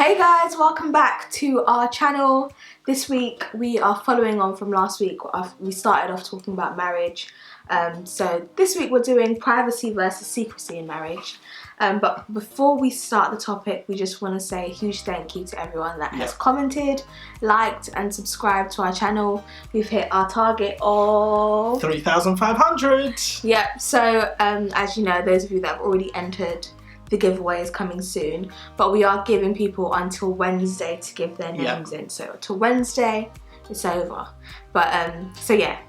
Hey guys, welcome back to our channel. This week we are following on from last week. We started off talking about marriage. So this week we're doing privacy versus secrecy in marriage. But before we start the topic, we just want to say a huge thank you to everyone that has commented, liked and subscribed to our channel. We've hit our target of 3,500. Yep, so as you know, those of you that have already entered, the giveaway is coming soon, but we are giving people until Wednesday to give their names in. So till Wednesday, it's over. But so yeah,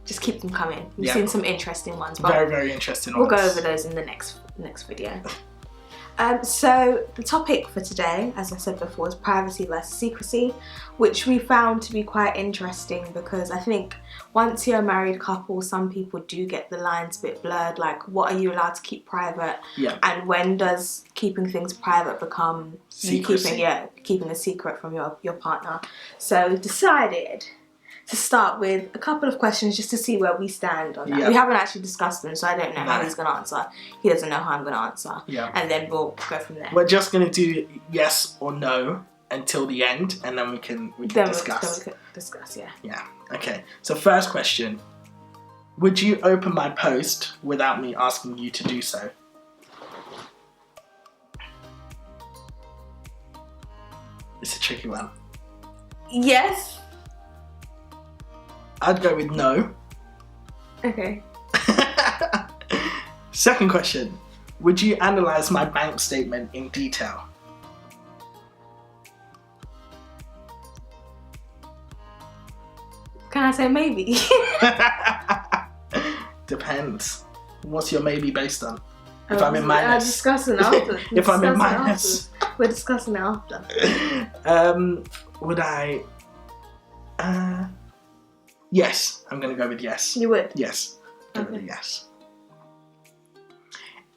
just keep them coming. We've seen some interesting ones. But very interesting we'll ones. go over those in the next video. So the topic for today, as I said before, is privacy versus secrecy, which we found to be quite interesting because I think once you're a married couple, some people do get the lines a bit blurred, like what are you allowed to keep private, and when does keeping things private become secrecy? Keeping a secret from your partner. So we decided to start with a couple of questions just to see where we stand on that. We haven't actually discussed them, so I don't know how he's going to answer. He doesn't know how I'm going to answer. And then we'll go from there. We're just going to do yes or no until the end, and then we can discuss. Then we can discuss, Yeah, okay. So first question. Would you open my post without me asking you to do so? It's a tricky one. Yes. I'd go with no. Okay. Second question. Would you analyse my bank statement in detail? Can I say maybe? Depends. What's your maybe based on? If I'm in minus. We're discussing after. If I'm in minus. We're discussing after. Would I... Yes, I'm going to go with yes. You would? Yes, go with yes.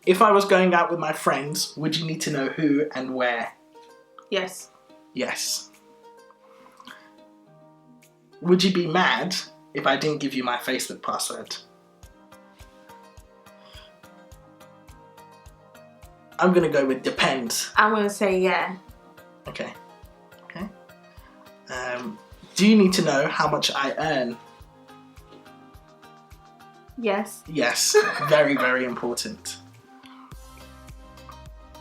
If I was going out with my friends, would you need to know who and where? Yes. Yes. Would you be mad if I didn't give you my Facebook password? I'm going to go with depends. I'm going to say yeah. Okay. Do you need to know how much I earn? Yes. Yes, very important.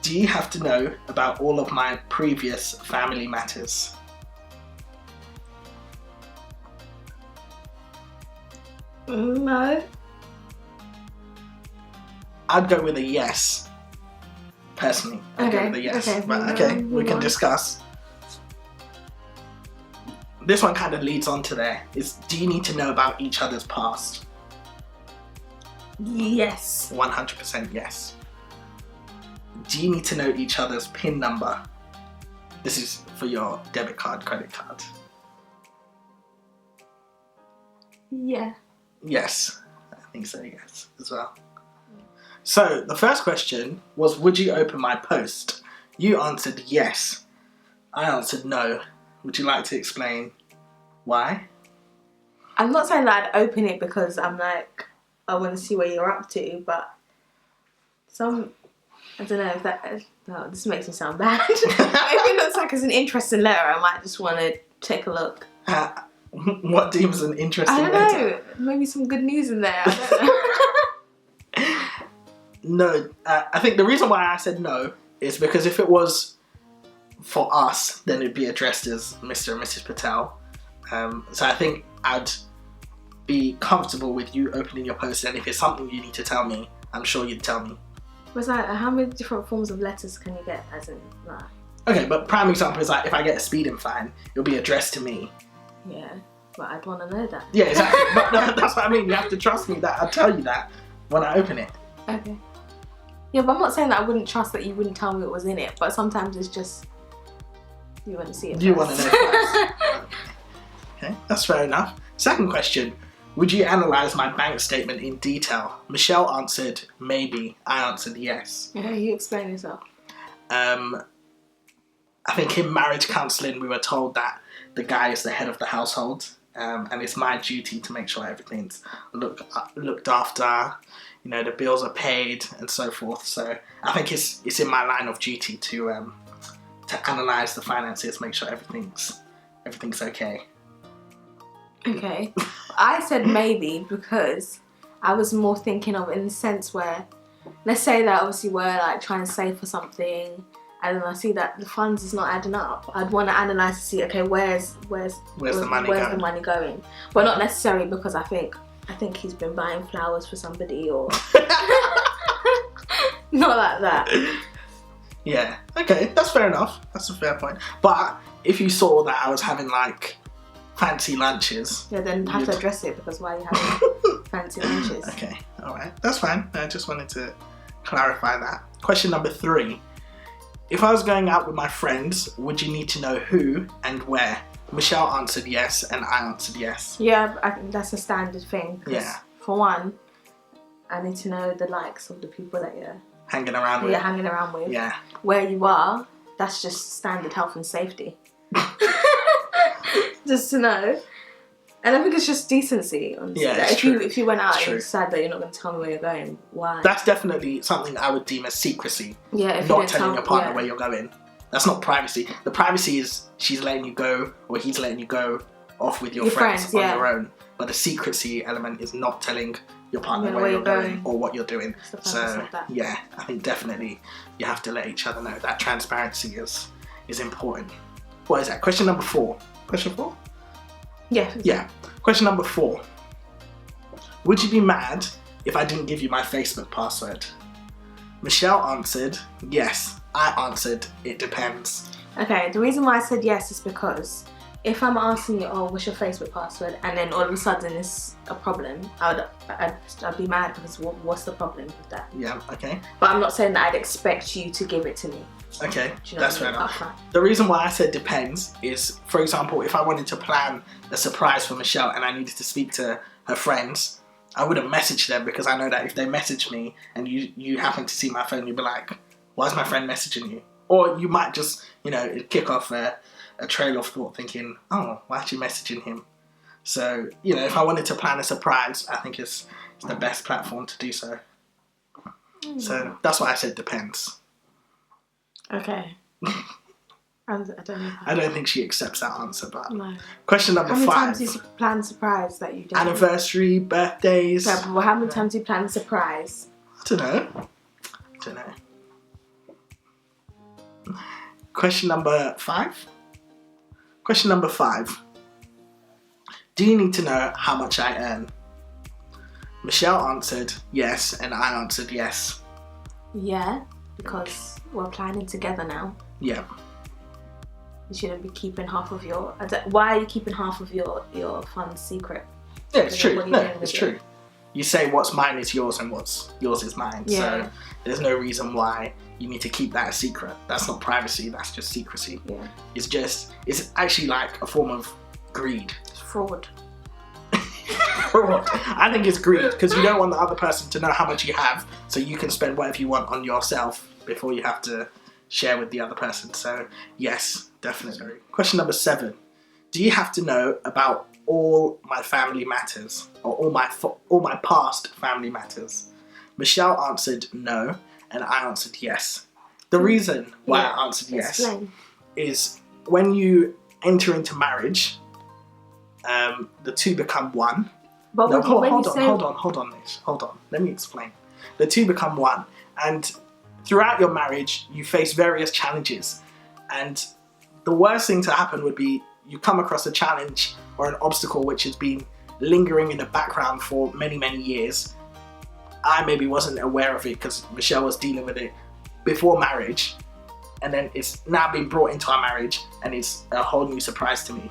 Do you have to know about all of my previous family matters? No. I'd go with a yes. Personally, I'd go with a yes. We can discuss. This one kind of leads on to there. Do you need to know about each other's past? Yes. 100% yes. Do you need to know each other's PIN number? This is for your debit card, credit card. Yeah. Yes. I think so, yes, as well. So, the first question was, would you open my post? You answered yes. I answered no. Would you like to explain why? I'm not saying that I'd open it because I'm like, I want to see what you're up to, but I don't know if that, no, this makes me sound bad. If it looks like it's an interesting letter, I might just want to take a look. What deems an interesting letter? I don't know, maybe some good news in there, I don't know. No, I think the reason why I said no is because if it was for us, then it'd be addressed as Mr. and Mrs. Patel. So I think I'd be comfortable with you opening your post, and if it's something you need to tell me, I'm sure you'd tell me. Was that, how many different forms of letters can you get as in that? Okay, but prime example is like if I get a speeding fine, it'll be addressed to me. Yeah, but I'd want to know that. Yeah, exactly. But that's what I mean. You have to trust me that I'll tell you that when I open it. Okay. Yeah, but I'm not saying that I wouldn't trust that you wouldn't tell me what was in it, but sometimes it's just you want to see it. You want to know first. Okay, that's fair enough. Second question. Would you analyse my bank statement in detail? Michelle answered maybe. I answered yes. Yeah, you explain yourself. I think in marriage counselling we were told that the guy is the head of the household, and it's my duty to make sure everything's looked after, you know, the bills are paid and so forth. So I think it's in my line of duty to to analyse the finances, make sure everything's okay. Okay. I said maybe because I was more thinking of in the sense where, let's say that obviously we're like trying to save for something, and then I see that the funds is not adding up. I'd want to analyse to see, okay, where's the money going? But not necessarily because I think he's been buying flowers for somebody or not like that. Yeah. Okay, that's fair enough. That's a fair point. But if you saw that I was having like fancy lunches, yeah, then have to address it, because why are you having fancy lunches? Okay, all right, that's fine. I just wanted to clarify that. Question number 3. If I was going out with my friends, would you need to know who and where? Michelle answered yes, and I answered yes. Yeah, I think that's a standard thing. Yeah. For one, I need to know the likes of the people that you're hanging around with. Yeah. Where you are, that's just standard health and safety. Just to know. And I think it's just decency. Honestly. Yeah, that if you went out and you decide that you're not going to tell me where you're going, why? That's definitely something I would deem as secrecy. Yeah, if not telling your partner where you're going. That's not privacy. The privacy is she's letting you go, or he's letting you go off with your friends on your own. But the secrecy element is not telling your partner where you're going or what you're doing. So yeah, I think definitely you have to let each other know. That transparency is important. What is that? Question number 4. Question 4? Yeah. Yeah. Question number 4. Would you be mad if I didn't give you my Facebook password? Michelle answered yes. I answered it depends. Okay, the reason why I said yes is because if I'm asking you, oh, what's your Facebook password, and then all of a sudden it's a problem, I'd be mad, because what's the problem with that? Yeah, okay. But I'm not saying that I'd expect you to give it to me. Okay, that's fair enough. The reason why I said depends is, for example, if I wanted to plan a surprise for Michelle and I needed to speak to her friends, I wouldn't message them, because I know that if they message me and you happen to see my phone, you'd be like, why is my friend messaging you? Or you might just, kick off a trail of thought thinking, oh, why is she messaging him? So, if I wanted to plan a surprise, I think it's the best platform to do so. So that's why I said depends. Okay. I don't know. I don't think she accepts that answer, but... No. Question number 5. How many times do you plan a surprise that you do? Anniversary, birthdays... Yeah, well, how many times do you plan a surprise? I don't know. Question number 5? Question number 5. Do you need to know how much I earn? Michelle answered yes, and I answered yes. Yeah, because we're planning together now. Yeah. You shouldn't be keeping half of your... Why are you keeping half of your funds secret? Yeah, it's true. No, it's true. You say what's mine is yours and what's yours is mine. Yeah. So there's no reason why you need to keep that a secret. That's not privacy, that's just secrecy. Yeah. It's actually like a form of greed. It's fraud. Fraud. I think it's greed, because you don't want the other person to know how much you have, so you can spend whatever you want on yourself before you have to share with the other person. So yes, definitely. Question number 7. Do you have to know about all my family matters, or all my past family matters? Michelle answered no, and I answered yes. The reason why I answered yes is when you enter into marriage, the two become one. But no, hold on. Let me explain. The two become one, and throughout your marriage, you face various challenges, and the worst thing to happen would be you come across a challenge or an obstacle which has been lingering in the background for many, many years. I maybe wasn't aware of it because Michelle was dealing with it before marriage, and then it's now been brought into our marriage, and it's a whole new surprise to me.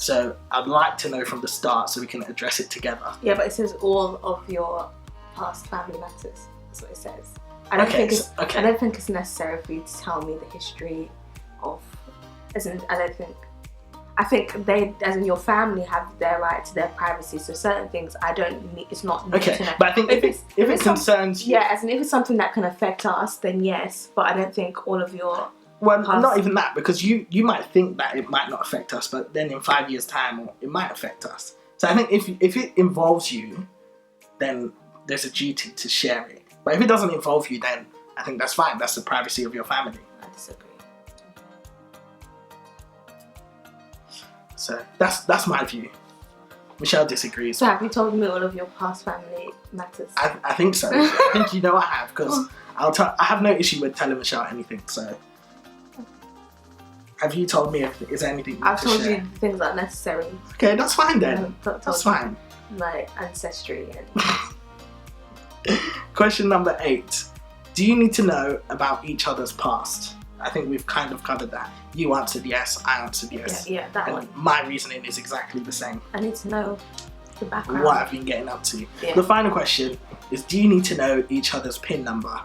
So I'd like to know from the start so we can address it together. Yeah, but it says all of your past family matters. That's what it says. I don't think it's necessary for you to tell me the history of... I think they, as in your family, have their right to their privacy. So certain things I don't need. It's not need to know. But I think if it concerns you, as in if it's something that can affect us, then yes. But I don't think all of your... Well, not even that, because you might think that it might not affect us, but then in 5 years' time, it might affect us. So I think if it involves you, then there's a duty to share it. But if it doesn't involve you, then I think that's fine. That's the privacy of your family. I disagree. So that's my view. Michelle disagrees. So have you told me all of your past family matters? I think so. I think you know I have, because I have no issue with telling Michelle anything. So have you told me if is there anything I've told you things that are necessary. Okay, that's fine then. That's fine. My ancestry and Question number 8. Do you need to know about each other's past? I think we've kind of covered that. You answered yes, I answered yes. Yeah, that one. My reasoning is exactly the same. I need to know the background. What I've been getting up to. Yeah. The final question is, do you need to know each other's PIN number?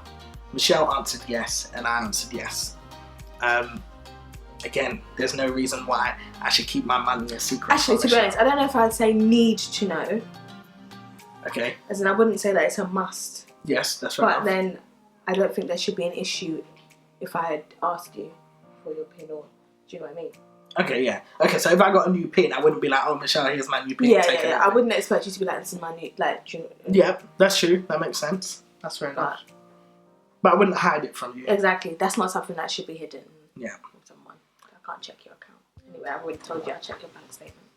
Michelle answered yes, and I answered yes. Again, there's no reason why I should keep my money a secret. Actually, to be honest, I don't know if I'd say need to know. Okay. As in, I wouldn't say that it's a must. Yes, that's right. But then, I don't think there should be an issue if I had asked you for your PIN, or do you know what I mean? Okay, yeah. Okay, so if I got a new PIN, I wouldn't be like, oh, Michelle, here's my new PIN. Yeah. I wouldn't expect you to be like, this is my new, like, do you know? Yeah, that's true. That makes sense. That's fair enough. But I wouldn't hide it from you. Exactly. That's not something that should be hidden. Yeah. From someone. I can't check your account. Anyway, I've already told you I'll check your bank statement.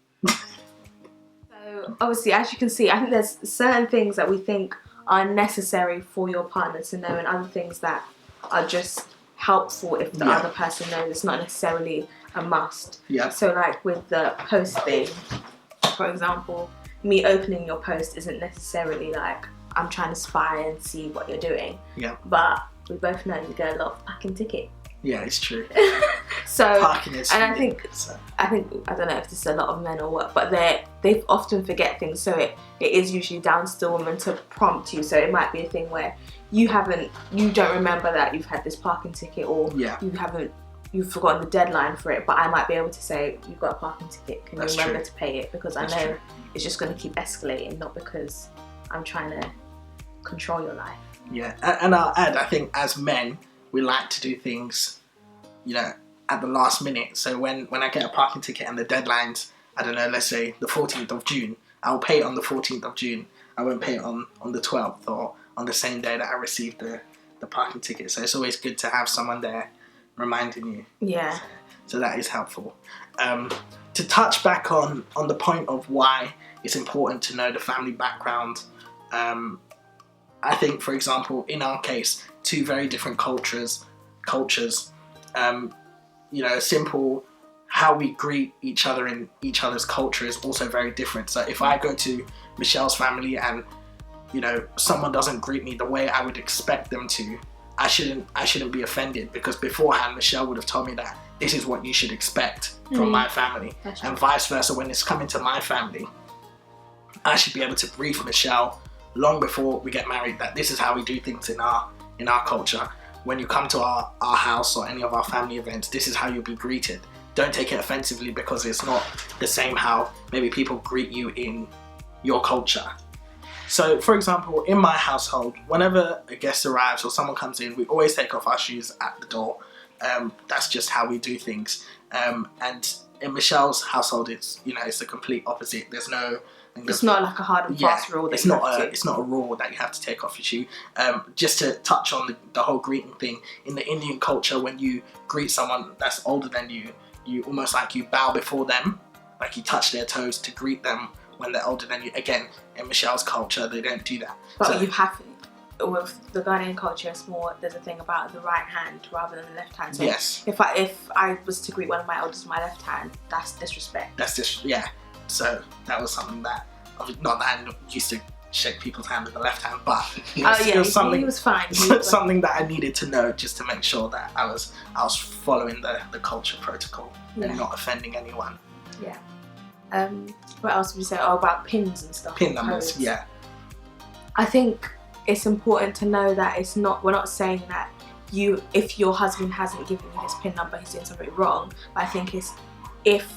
So, obviously, as you can see, I think there's certain things that we think are necessary for your partner to know, and other things that are just helpful if the other person knows. It's not necessarily a must. Yeah. So like with the post thing, for example, me opening your post isn't necessarily like I'm trying to spy and see what you're doing. Yeah. But we both know you get a lot of packing ticket. Yeah, it's true. So parking is and I think I don't know if this is a lot of men or what, but they often forget things, so it is usually down to the woman to prompt you. So it might be a thing where you don't remember that you've had this parking ticket, or you've forgotten the deadline for it, but I might be able to say, you've got a parking ticket, can you remember to pay it? Because I know it's just going to keep escalating, not because I'm trying to control your life. Yeah, and I'll add, I think as men, we like to do things, at the last minute. So when I get a parking ticket and the deadline's, I don't know, let's say the 14th of June, I'll pay it on the 14th of June. I won't pay it on the 12th or on the same day that I received the parking ticket. So it's always good to have someone there reminding you. Yeah. So that is helpful. To touch back on the point of why it's important to know the family background, I think, for example, in our case, two very different cultures, simple how we greet each other in each other's culture is also very different. So if I go to Michelle's family and someone doesn't greet me the way I would expect them to, I shouldn't be offended, because beforehand Michelle would have told me that this is what you should expect from my family, and vice versa. When it's coming to my family, I should be able to brief Michelle long before we get married that this is how we do things in our culture. When you come to our house or any of our family events, this is how you'll be greeted. Don't take it offensively, because it's not the same how maybe people greet you in your culture. So, for example, in my household, whenever a guest arrives or someone comes in, we always take off our shoes at the door. That's just how we do things. And in Michelle's household, it's the complete opposite. There's no. It's not like a hard and fast rule. It's not a rule that you have to take off your shoe. Just to touch on the whole greeting thing, in the Indian culture, when you greet someone that's older than you, you almost like you bow before them, like you touch their toes to greet them when they're older than you. Again, in Michelle's culture, they don't do that. But you have, with the Ghanaian culture, it's more, there's a thing about the right hand rather than the left hand. So yes. If I was to greet one of my elders with my left hand, that's disrespect. Yeah. So that was something that, not that I used to shake people's hand with the left hand, but it was something. He was fine. Something that I needed to know, just to make sure that I was following the culture protocol and not offending anyone. Yeah. What else would you say? Oh, about pins and stuff. Pin numbers, codes. yeah. I think it's important to know that we're not saying that if your husband hasn't given you his pin number, he's doing something wrong. But I think if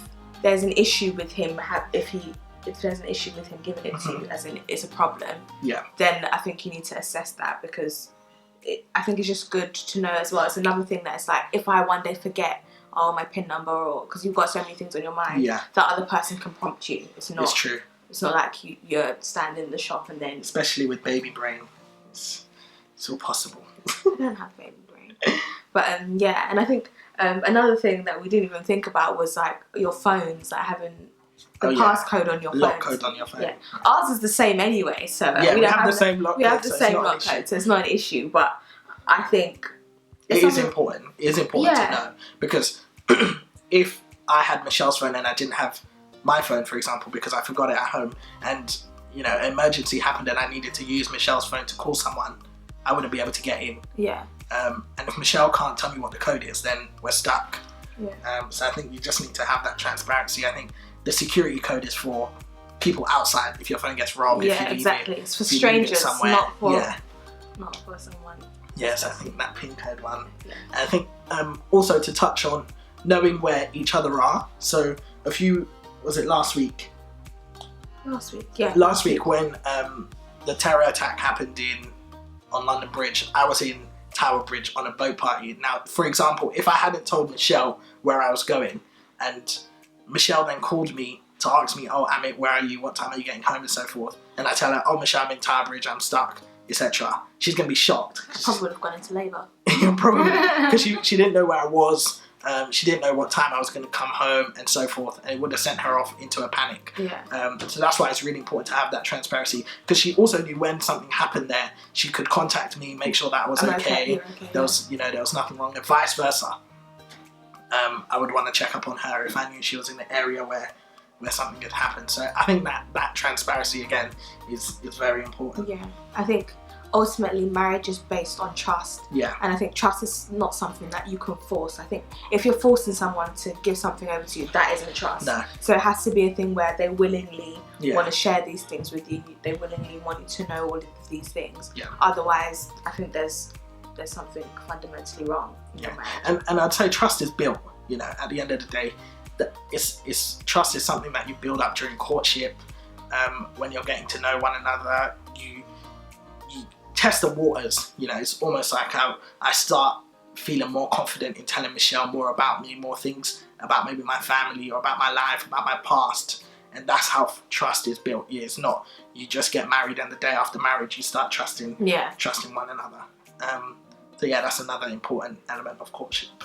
there's an issue with him, if there's an issue with him giving it to you, as in it's a problem, then I think you need to assess that, because I think it's just good to know as well. It's another thing that it's like, if I one day forget, my PIN number, or because you've got so many things on your mind, the other person can prompt you. It's true. It's not like you're standing in the shop and then... Especially with baby brain, it's all possible. I don't have baby brain. But yeah, and I think another thing that we didn't even think about was like your phones, like having the passcode on your phone. Lock code on your phone. Yeah, ours is the same anyway, so yeah, we have the same lock code. We have the same lock code, so it's not an issue. But I think it is important. It is important to know, because if I had Michelle's phone and I didn't have my phone, for example, because I forgot it at home, and you know, an emergency happened and I needed to use Michelle's phone to call someone, I wouldn't be able to get in. Yeah. And if Michelle can't tell me what the code is, then we're stuck. Yeah. So I think you just need to have that transparency. I think the security code is for people outside. If your phone gets robbed, yeah, if you leave exactly. it, It's for strangers, somewhere, not for someone. Yes, I think that PIN code one. Yeah. And I think also to touch on knowing where each other are. So was it last week? Last week, yeah. Last week when the terror attack happened on London Bridge, I was in Tower Bridge on a boat party. Now, for example, if I hadn't told Michelle where I was going, and Michelle then called me to ask me, oh, Amit, where are you? What time are you getting home? And so forth. And I tell her, oh, Michelle, I'm in Tower Bridge, I'm stuck, etc. She's going to be shocked. I probably would have gone into labour. Probably, because she didn't know where I was. She didn't know what time I was going to come home and so forth, and it would have sent her off into a panic. Yeah. So that's why it's really important to have that transparency, because she also knew when something happened there, she could contact me, make sure that I was okay. There was nothing wrong, and vice versa. I would want to check up on her if I knew she was in the area where something had happened. So I think that transparency again is very important. Yeah, I think ultimately marriage is based on trust. Yeah. And I think trust is not something that you can force. I think if you're forcing someone to give something over to you, that isn't trust. No. So it has to be a thing where they willingly want to share these things with you. They willingly want you to know all of these things. Yeah. Otherwise, I think there's something fundamentally wrong in your marriage. And I'd say trust is built. You know, at the end of the day, trust is something that you build up during courtship. When you're getting to know one another, you test the waters. You know, it's almost like how I start feeling more confident in telling Michelle more about me, more things about maybe my family or about my life, about my past. And that's how trust is built. Yeah, it's not you just get married and the day after marriage you start trusting one another. So yeah, that's another important element of courtship.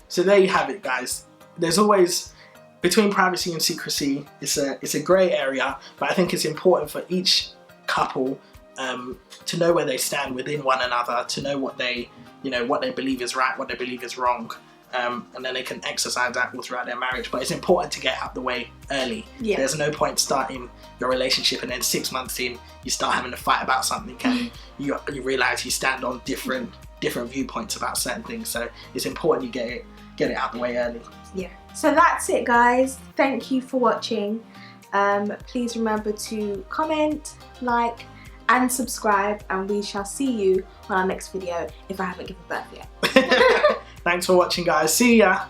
So there you have it, guys. There's always, between privacy and secrecy, it's a grey area, but I think it's important for each couple to know where they stand within one another, to know what they believe is right, what they believe is wrong, and then they can exercise that all throughout their marriage. But it's important to get out the way early. Yeah. There's no point starting your relationship and then 6 months in you start having a fight about something and you realise you stand on different viewpoints about certain things. So it's important you get it out the way early. Yeah. So that's it, guys. Thank you for watching. Please remember to comment, like, and subscribe, and we shall see you on our next video if I haven't given birth yet. Thanks for watching, guys. See ya.